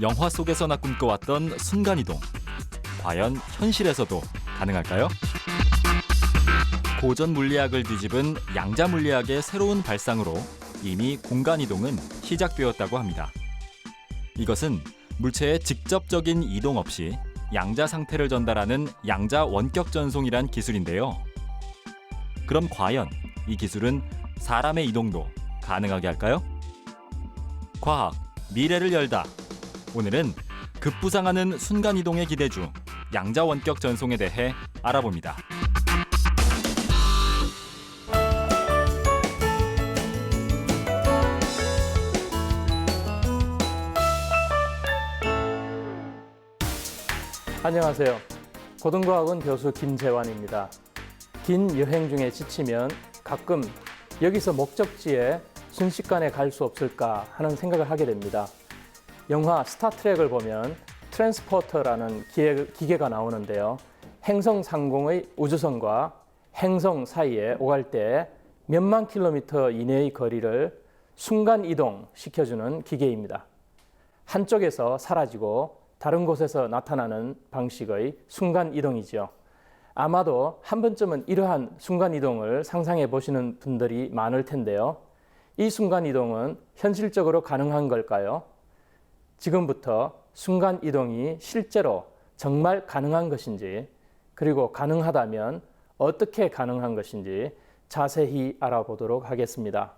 영화 속에서나 꿈꿔왔던 순간이동. 과연 현실에서도 가능할까요? 고전 물리학을 뒤집은 양자 물리학의 새로운 발상으로 이미 공간이동은 시작되었다고 합니다. 이것은 물체의 직접적인 이동 없이 양자 상태를 전달하는 양자 원격 전송이란 기술인데요. 그럼 과연 이 기술은 사람의 이동도 가능하게 할까요? 과학, 미래를 열다. 오늘은 급부상하는 순간이동의 기대주, 양자 원격 전송에 대해 알아봅니다. 안녕하세요. 고등과학원 교수 김재환입니다. 긴 여행 중에 지치면 가끔 여기서 목적지에 순식간에 갈 수 없을까 하는 생각을 하게 됩니다. 영화 스타트랙을 보면 트랜스포터라는 기계가 나오는데요. 행성 상공의 우주선과 행성 사이에 오갈 때 몇만 킬로미터 이내의 거리를 순간 이동 시켜주는 기계입니다. 한쪽에서 사라지고 다른 곳에서 나타나는 방식의 순간 이동이지요. 아마도 한 번쯤은 이러한 순간 이동을 상상해 보시는 분들이 많을 텐데요. 이 순간 이동은 현실적으로 가능한 걸까요? 지금부터 순간 이동이 실제로 정말 가능한 것인지, 그리고 가능하다면 어떻게 가능한 것인지 자세히 알아보도록 하겠습니다.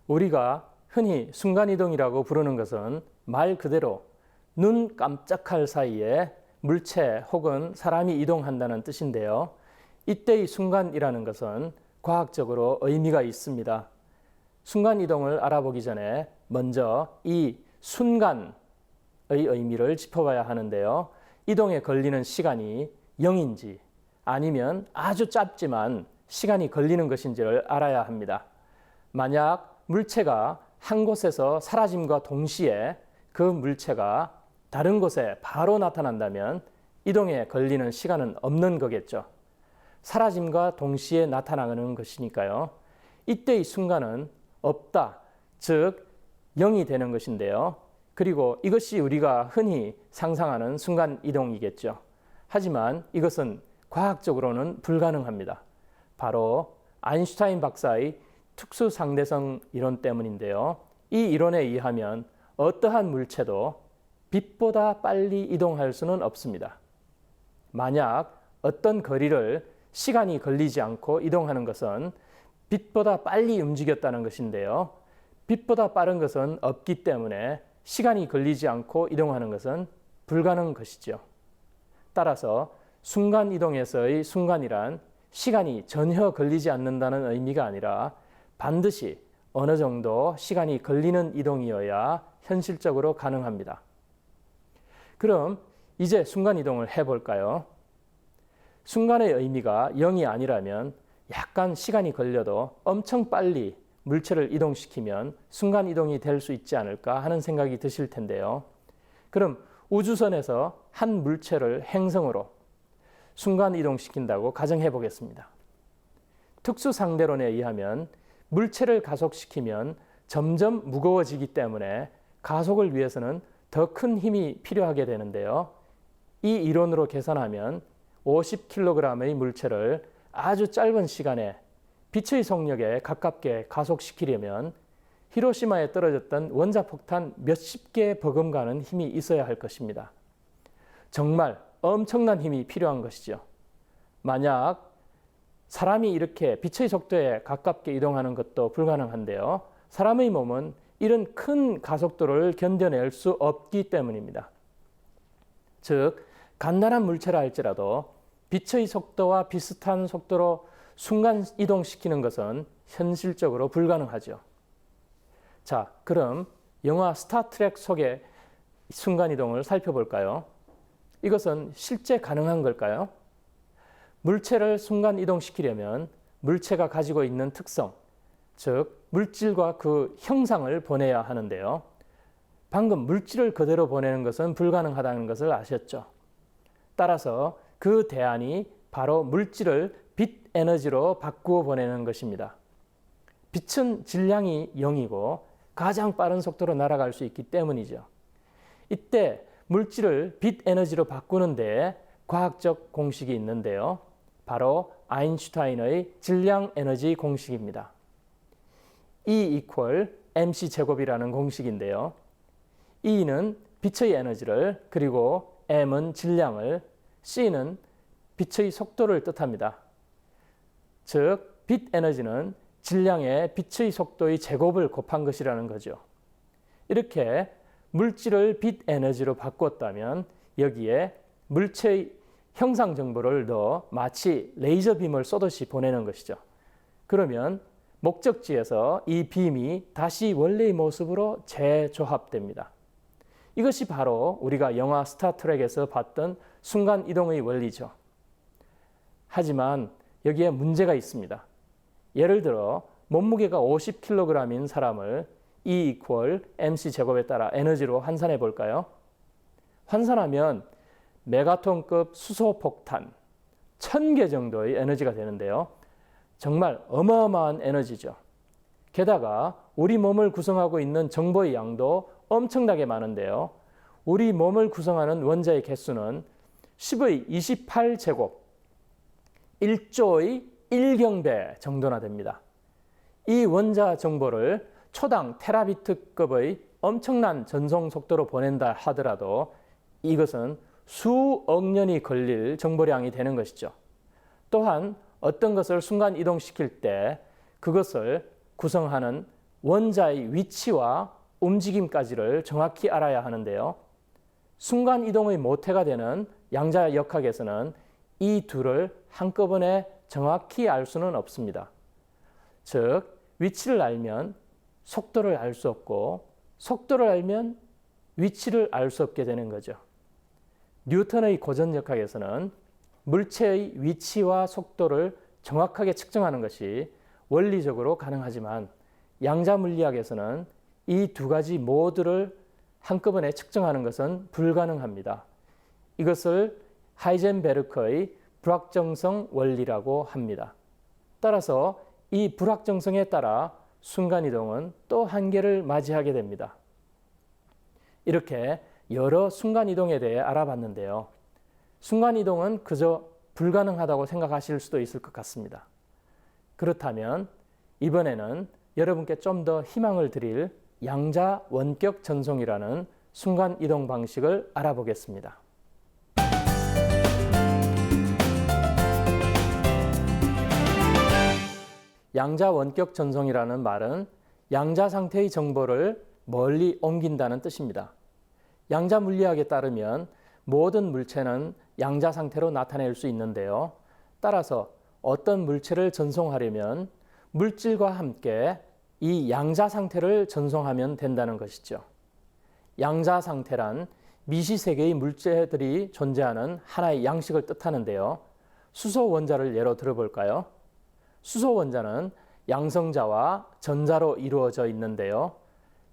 우리가 흔히 순간이동이라고 부르는 것은 말 그대로 눈 깜짝할 사이에 물체 혹은 사람이 이동한다는 뜻인데요. 이때의 순간이라는 것은 과학적으로 의미가 있습니다. 순간이동을 알아보기 전에 먼저 이 순간의 의미를 짚어봐야 하는데요. 이동에 걸리는 시간이 0인지 아니면 아주 짧지만 시간이 걸리는 것인지를 알아야 합니다. 만약 물체가 한 곳에서 사라짐과 동시에 그 물체가 다른 곳에 바로 나타난다면 이동에 걸리는 시간은 없는 거겠죠. 사라짐과 동시에 나타나는 것이니까요. 이때의 순간은 없다, 즉 0이 되는 것인데요. 그리고 이것이 우리가 흔히 상상하는 순간 이동이겠죠. 하지만 이것은 과학적으로는 불가능합니다. 바로 아인슈타인 박사의 특수상대성 이론 때문인데요. 이 이론에 의하면 어떠한 물체도 빛보다 빨리 이동할 수는 없습니다. 만약 어떤 거리를 시간이 걸리지 않고 이동하는 것은 빛보다 빨리 움직였다는 것인데요. 빛보다 빠른 것은 없기 때문에 시간이 걸리지 않고 이동하는 것은 불가능한 것이죠. 따라서 순간이동에서의 순간이란 시간이 전혀 걸리지 않는다는 의미가 아니라 반드시 어느 정도 시간이 걸리는 이동이어야 현실적으로 가능합니다. 그럼 이제 순간이동을 해볼까요? 순간의 의미가 0이 아니라면 약간 시간이 걸려도 엄청 빨리 물체를 이동시키면 순간이동이 될 수 있지 않을까 하는 생각이 드실 텐데요. 그럼 우주선에서 한 물체를 행성으로 순간이동시킨다고 가정해 보겠습니다. 특수상대론에 의하면 물체를 가속시키면 점점 무거워지기 때문에 가속을 위해서는 더 큰 힘이 필요하게 되는데요. 이 이론으로 계산하면 50kg의 물체를 아주 짧은 시간에 빛의 속력에 가깝게 가속시키려면 히로시마에 떨어졌던 원자폭탄 몇십 개 버금가는 힘이 있어야 할 것입니다. 정말 엄청난 힘이 필요한 것이죠. 만약 사람이 이렇게 빛의 속도에 가깝게 이동하는 것도 불가능한데요. 사람의 몸은 이런 큰 가속도를 견뎌낼 수 없기 때문입니다. 즉, 간단한 물체라 할지라도 빛의 속도와 비슷한 속도로 순간 이동시키는 것은 현실적으로 불가능하죠. 자, 그럼 영화 스타트랙 속의 순간이동을 살펴볼까요? 이것은 실제 가능한 걸까요? 물체를 순간 이동시키려면 물체가 가지고 있는 특성, 즉 물질과 그 형상을 보내야 하는데요. 방금 물질을 그대로 보내는 것은 불가능하다는 것을 아셨죠? 따라서 그 대안이 바로 물질을 빛 에너지로 바꾸어 보내는 것입니다. 빛은 질량이 0이고 가장 빠른 속도로 날아갈 수 있기 때문이죠. 이때 물질을 빛 에너지로 바꾸는데 과학적 공식이 있는데요. 바로 아인슈타인의 질량 에너지 공식입니다. E equal mc 제곱이라는 공식인데요. E는 빛의 에너지를, 그리고 m은 질량을, C는 빛의 속도를 뜻합니다. 즉, 빛 에너지는 질량의 빛의 속도의 제곱을 곱한 것이라는 거죠. 이렇게 물질을 빛 에너지로 바꿨다면 여기에 물체의 형상 정보를 넣어 마치 레이저 빔을 쏘듯이 보내는 것이죠. 그러면 목적지에서 이 빔이 다시 원래의 모습으로 재조합됩니다. 이것이 바로 우리가 영화 스타트rek에서 봤던 순간 이동의 원리죠. 하지만 여기에 문제가 있습니다. 예를 들어 몸무게가 50kg인 사람을 E equal mc 제곱에 따라 에너지로 환산해 볼까요? 환산하면 메가톤급 수소 폭탄 1000개 정도의 에너지가 되는데요. 정말 어마어마한 에너지죠. 게다가 우리 몸을 구성하고 있는 정보의 양도 엄청나게 많은데요. 우리 몸을 구성하는 원자의 개수는 10의 28제곱, 1조의 1경배 정도나 됩니다. 이 원자 정보를 초당 테라비트급의 엄청난 전송 속도로 보낸다 하더라도 이것은 수억 년이 걸릴 정보량이 되는 것이죠. 또한 어떤 것을 순간 이동시킬 때 그것을 구성하는 원자의 위치와 움직임까지를 정확히 알아야 하는데요. 순간 이동의 모태가 되는 양자역학에서는 이 둘을 한꺼번에 정확히 알 수는 없습니다. 즉, 위치를 알면 속도를 알 수 없고 속도를 알면 위치를 알 수 없게 되는 거죠. 뉴턴의 고전역학에서는 물체의 위치와 속도를 정확하게 측정하는 것이 원리적으로 가능하지만 양자물리학에서는 이 두 가지 모두를 한꺼번에 측정하는 것은 불가능합니다. 이것을 하이젠베르크의 불확정성 원리라고 합니다. 따라서 이 불확정성에 따라 순간이동은 또 한계를 맞이하게 됩니다. 이렇게 여러 순간이동에 대해 알아봤는데요. 순간이동은 그저 불가능하다고 생각하실 수도 있을 것 같습니다. 그렇다면 이번에는 여러분께 좀 더 희망을 드릴 양자 원격 전송이라는 순간이동 방식을 알아보겠습니다. 양자 원격 전송이라는 말은 양자 상태의 정보를 멀리 옮긴다는 뜻입니다. 양자 물리학에 따르면 모든 물체는 양자 상태로 나타낼 수 있는데요. 따라서 어떤 물체를 전송하려면 물질과 함께 이 양자 상태를 전송하면 된다는 것이죠. 양자 상태란 미시세계의 물체들이 존재하는 하나의 양식을 뜻하는데요. 수소 원자를 예로 들어볼까요? 수소 원자는 양성자와 전자로 이루어져 있는데요.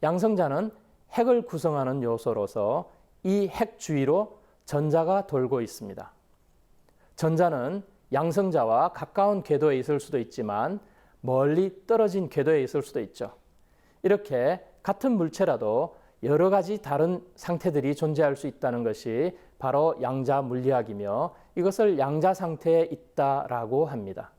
양성자는 핵을 구성하는 요소로서 이 핵 주위로 전자가 돌고 있습니다. 전자는 양성자와 가까운 궤도에 있을 수도 있지만 멀리 떨어진 궤도에 있을 수도 있죠. 이렇게 같은 물체라도 여러 가지 다른 상태들이 존재할 수 있다는 것이 바로 양자 물리학이며 이것을 양자 상태에 있다라고 합니다.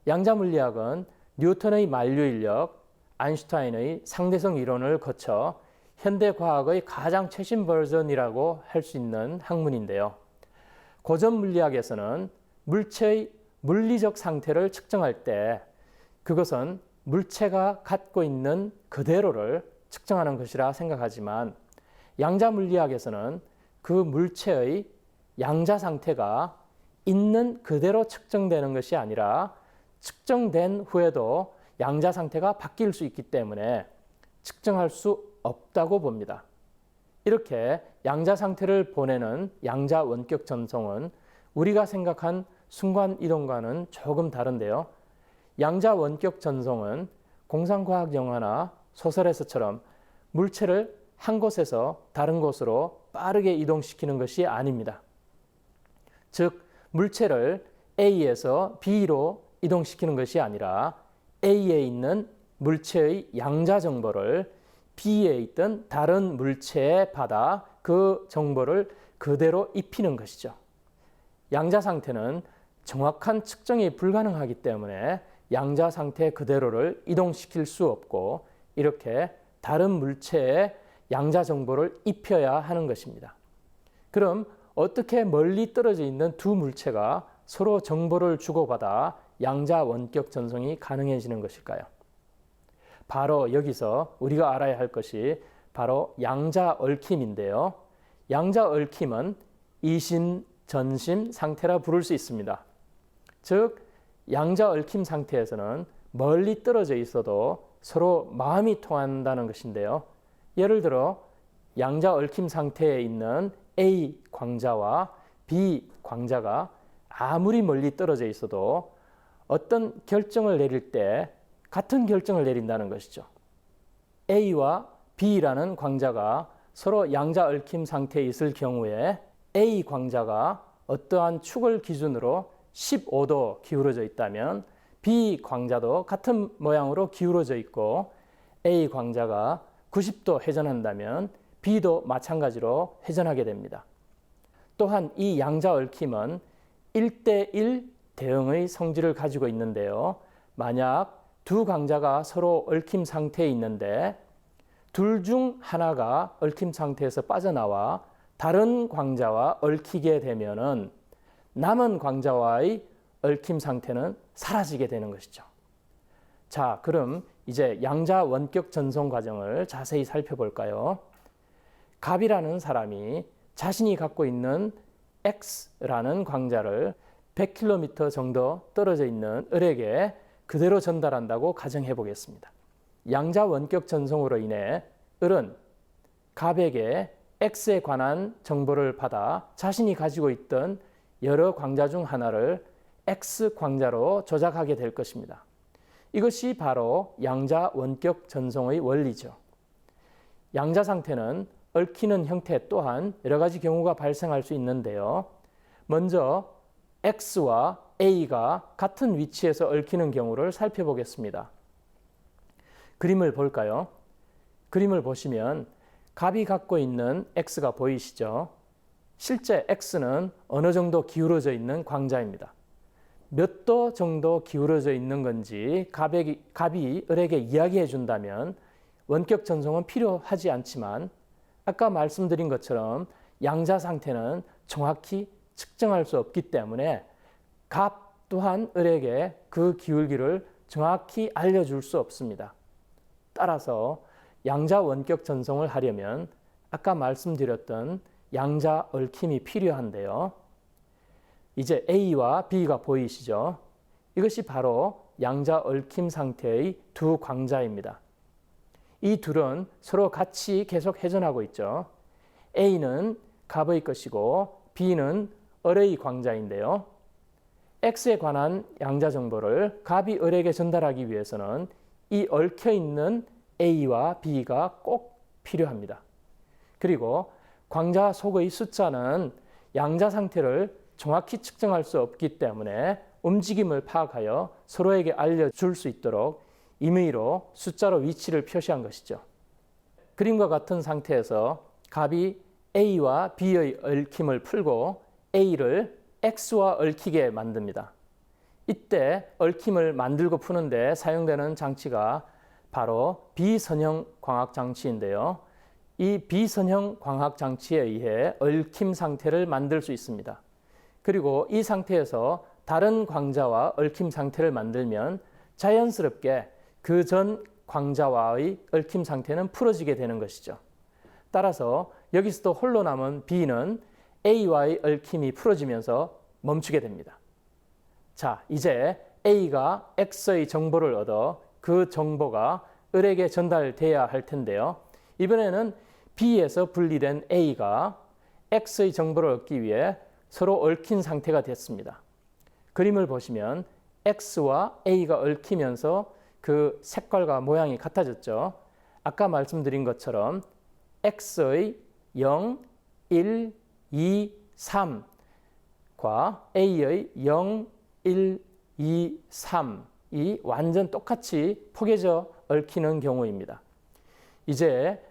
양자 물리학은 뉴턴의 만류인력, 아인슈타인의 상대성 이론을 거쳐 현대 과학의 가장 최신 버전이라고 할 수 있는 학문인데요. 고전 물리학에서는 물체의 물리적 상태를 측정할 때 그것은 물체가 갖고 있는 그대로를 측정하는 것이라 생각하지만 양자 물리학에서는 그 물체의 양자 상태가 있는 그대로 측정되는 것이 아니라 측정된 후에도 양자 상태가 바뀔 수 있기 때문에 측정할 수 없다고 봅니다. 이렇게 양자 상태를 보내는 양자 원격 전송은 우리가 생각한 순간 이동과는 조금 다른데요. 양자 원격 전송은 공상과학 영화나 소설에서처럼 물체를 한 곳에서 다른 곳으로 빠르게 이동시키는 것이 아닙니다. 즉, 물체를 A에서 B로 이동시키는 것이 아니라 A에 있는 물체의 양자 정보를 B에 있던 다른 물체에 받아 그 정보를 그대로 입히는 것이죠. 양자 상태는 정확한 측정이 불가능하기 때문에 양자 상태 그대로를 이동시킬 수 없고 이렇게 다른 물체에 양자 정보를 입혀야 하는 것입니다. 그럼 어떻게 멀리 떨어져 있는 두 물체가 서로 정보를 주고받아 양자 원격 전송이 가능해지는 것일까요? 바로 여기서 우리가 알아야 할 것이 바로 양자 얽힘인데요. 양자 얽힘은 이심, 전심 상태라 부를 수 있습니다. 즉, 양자 얽힘 상태에서는 멀리 떨어져 있어도 서로 마음이 통한다는 것인데요. 예를 들어 양자 얽힘 상태에 있는 A 광자와 B 광자가 아무리 멀리 떨어져 있어도 어떤 결정을 내릴 때 같은 결정을 내린다는 것이죠. A와 B라는 광자가 서로 양자 얽힘 상태에 있을 경우에 A 광자가 어떠한 축을 기준으로 15도 기울어져 있다면 B 광자도 같은 모양으로 기울어져 있고 A 광자가 90도 회전한다면 B도 마찬가지로 회전하게 됩니다. 또한 이 양자 얽힘은 1대1 대응의 성질을 가지고 있는데요. 만약 두 광자가 서로 얽힘 상태에 있는데 둘 중 하나가 얽힘 상태에서 빠져나와 다른 광자와 얽히게 되면은 남은 광자와의 얽힘 상태는 사라지게 되는 것이죠. 자, 그럼 이제 양자 원격 전송 과정을 자세히 살펴볼까요? 갑이라는 사람이 자신이 갖고 있는 X라는 광자를 100km 정도 떨어져 있는 을에게 그대로 전달한다고 가정해 보겠습니다. 양자 원격 전송으로 인해 을은 갑에게 X에 관한 정보를 받아 자신이 가지고 있던 여러 광자 중 하나를 X 광자로 조작하게 될 것입니다. 이것이 바로 양자 원격 전송의 원리죠. 양자 상태는 얽히는 형태 또한 여러 가지 경우가 발생할 수 있는데요. 먼저 X와 A가 같은 위치에서 얽히는 경우를 살펴보겠습니다. 그림을 볼까요? 그림을 보시면 갑이 갖고 있는 X가 보이시죠? 실제 X는 어느 정도 기울어져 있는 광자입니다. 몇 도 정도 기울어져 있는 건지 갑이 을에게 이야기해 준다면 원격 전송은 필요하지 않지만 아까 말씀드린 것처럼 양자 상태는 정확히 측정할 수 없기 때문에 갑 또한 을에게 그 기울기를 정확히 알려줄 수 없습니다. 따라서 양자 원격 전송을 하려면 아까 말씀드렸던 양자 얽힘이 필요한데요. 이제 A와 B가 보이시죠? 이것이 바로 양자 얽힘 상태의 두 광자입니다. 이 둘은 서로 같이 계속 회전하고 있죠. A는 갑의 것이고 B는 을의 광자인데요. X에 관한 양자 정보를 갑이 을에게 전달하기 위해서는 이 얽혀 있는 A와 B가 꼭 필요합니다. 그리고 광자 속의 숫자는 양자 상태를 정확히 측정할 수 없기 때문에 움직임을 파악하여 서로에게 알려줄 수 있도록 임의로 숫자로 위치를 표시한 것이죠. 그림과 같은 상태에서 갑이 A와 B의 얽힘을 풀고 A를 X와 얽히게 만듭니다. 이때 얽힘을 만들고 푸는데 사용되는 장치가 바로 비선형 광학 장치인데요. 이 비선형 광학 장치에 의해 얽힘 상태를 만들 수 있습니다. 그리고 이 상태에서 다른 광자와 얽힘 상태를 만들면 자연스럽게 그 전 광자와의 얽힘 상태는 풀어지게 되는 것이죠. 따라서 여기서도 홀로 남은 B는 A와의 얽힘이 풀어지면서 멈추게 됩니다. 자, 이제 A가 X의 정보를 얻어 그 정보가 을에게 전달돼야 할 텐데요. 이번에는 B에서 분리된 A가 X의 정보를 얻기 위해 서로 얽힌 상태가 됐습니다. 그림을 보시면 X와 A가 얽히면서 그 색깔과 모양이 같아졌죠. 아까 말씀드린 것처럼 X의 0, 1, 2, 3과 A의 0, 1, 2, 3 완전 똑같이 포개져 얽히는 경우입니다. 이제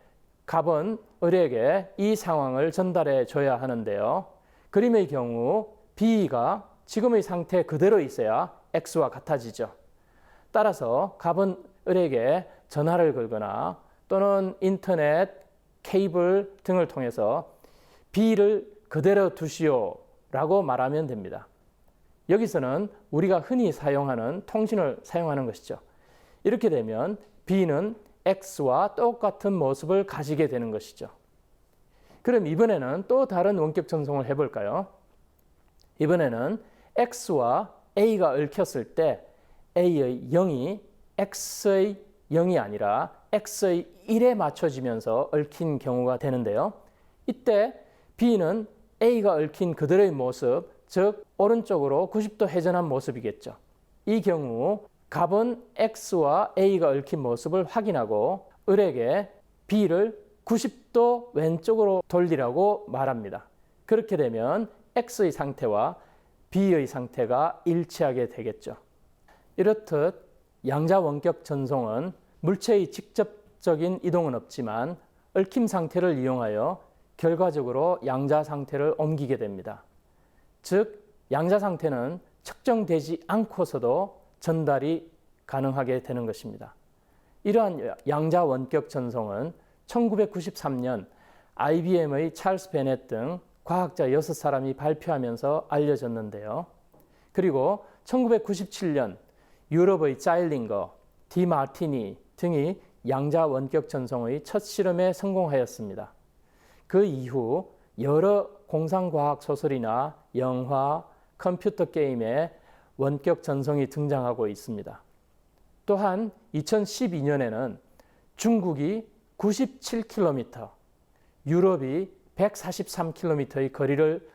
갑은 을에게 이 상황을 전달해 줘야 하는데요. 그림의 경우 B가 지금의 상태 그대로 있어야 X와 같아지죠. 따라서 갑은 을에게 전화를 걸거나 또는 인터넷, 케이블 등을 통해서 B를 그대로 두시오라고 말하면 됩니다. 여기서는 우리가 흔히 사용하는 통신을 사용하는 것이죠. 이렇게 되면 B는 X와 똑같은 모습을 가지게 되는 것이죠. 그럼 이번에는 또 다른 원격 전송을 해볼까요? 이번에는 X와 A가 얽혔을 때 A의 0이 X의 0이 아니라 X의 1에 맞춰지면서 얽힌 경우가 되는데요. 이때 B는 A가 얽힌 그대로의 모습, 즉 오른쪽으로 90도 회전한 모습이겠죠. 이 경우 갑은 X와 A가 얽힌 모습을 확인하고 을에게 B를 90도 왼쪽으로 돌리라고 말합니다. 그렇게 되면 X의 상태와 B의 상태가 일치하게 되겠죠. 이렇듯 양자 원격 전송은 물체의 직접적인 이동은 없지만 얽힘 상태를 이용하여 결과적으로 양자 상태를 옮기게 됩니다. 즉, 양자 상태는 측정되지 않고서도 전달이 가능하게 되는 것입니다. 이러한 양자 원격 전송은 1993년 IBM의 찰스 베넷 등 과학자 6사람이 발표하면서 알려졌는데요. 그리고 1997년 유럽의 짜일링거, 디 마르티니 등이 양자 원격 전송의 첫 실험에 성공하였습니다. 그 이후 여러 공상과학 소설이나 영화, 컴퓨터 게임에 원격 전송이 등장하고 있습니다. 또한 2012년에는 중국이 97km, 유럽이 143km의 거리를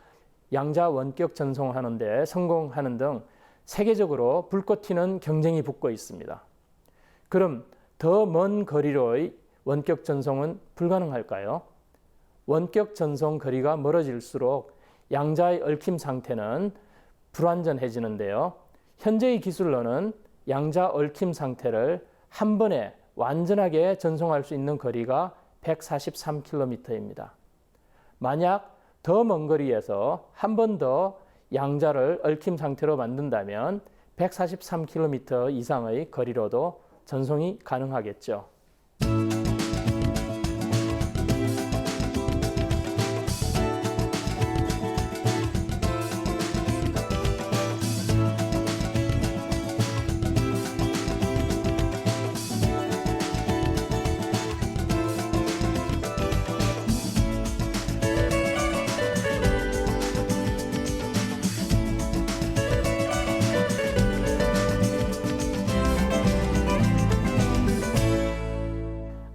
양자 원격 전송하는 데 성공하는 등 세계적으로 불꽃 튀는 경쟁이 붙고 있습니다. 그럼 더 먼 거리로의 원격 전송은 불가능할까요? 원격 전송 거리가 멀어질수록 양자의 얽힘 상태는 불완전해지는데요. 현재의 기술로는 양자 얽힘 상태를 한 번에 완전하게 전송할 수 있는 거리가 143km입니다. 만약 더 먼 거리에서 한 번 더 양자를 얽힘 상태로 만든다면 143km 이상의 거리로도 전송이 가능하겠죠.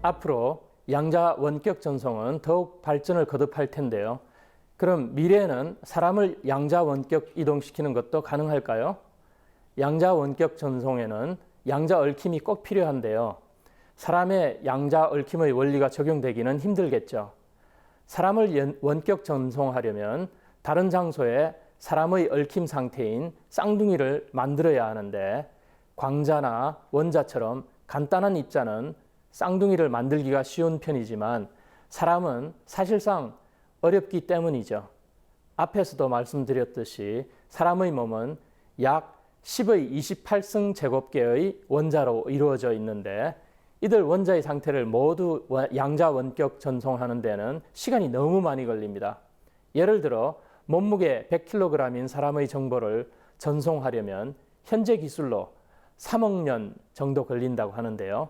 앞으로 양자 원격 전송은 더욱 발전을 거듭할 텐데요. 그럼 미래에는 사람을 양자 원격 이동시키는 것도 가능할까요? 양자 원격 전송에는 양자 얽힘이 꼭 필요한데요. 사람의 양자 얽힘의 원리가 적용되기는 힘들겠죠. 사람을 원격 전송하려면 다른 장소에 사람의 얽힘 상태인 쌍둥이를 만들어야 하는데 광자나 원자처럼 간단한 입자는 쌍둥이를 만들기가 쉬운 편이지만 사람은 사실상 어렵기 때문이죠. 앞에서도 말씀드렸듯이 사람의 몸은 약 10의 28승 제곱계의 원자로 이루어져 있는데 이들 원자의 상태를 모두 양자 원격 전송하는 데는 시간이 너무 많이 걸립니다. 예를 들어 몸무게 100kg인 사람의 정보를 전송하려면 현재 기술로 3억 년 정도 걸린다고 하는데요.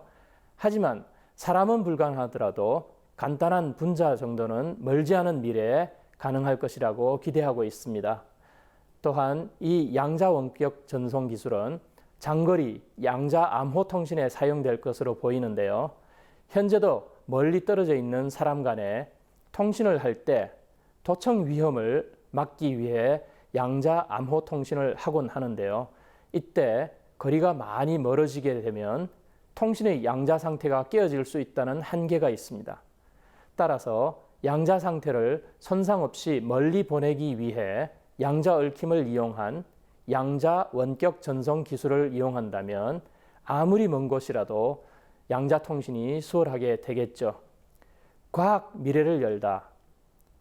하지만 사람은 불가능하더라도 간단한 분자 정도는 멀지 않은 미래에 가능할 것이라고 기대하고 있습니다. 또한 이 양자 원격 전송 기술은 장거리 양자 암호 통신에 사용될 것으로 보이는데요. 현재도 멀리 떨어져 있는 사람 간에 통신을 할 때 도청 위험을 막기 위해 양자 암호 통신을 하곤 하는데요. 이때 거리가 많이 멀어지게 되면 통신의 양자 상태가 깨어질 수 있다는 한계가 있습니다. 따라서 양자 상태를 손상 없이 멀리 보내기 위해 양자 얽힘을 이용한 양자 원격 전송 기술을 이용한다면 아무리 먼 곳이라도 양자 통신이 수월하게 되겠죠. 과학 미래를 열다.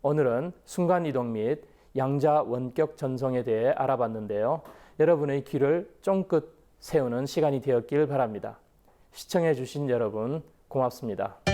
오늘은 순간이동 및 양자 원격 전송에 대해 알아봤는데요. 여러분의 귀를 쫑긋 세우는 시간이 되었길 바랍니다. 시청해 주신 여러분 고맙습니다.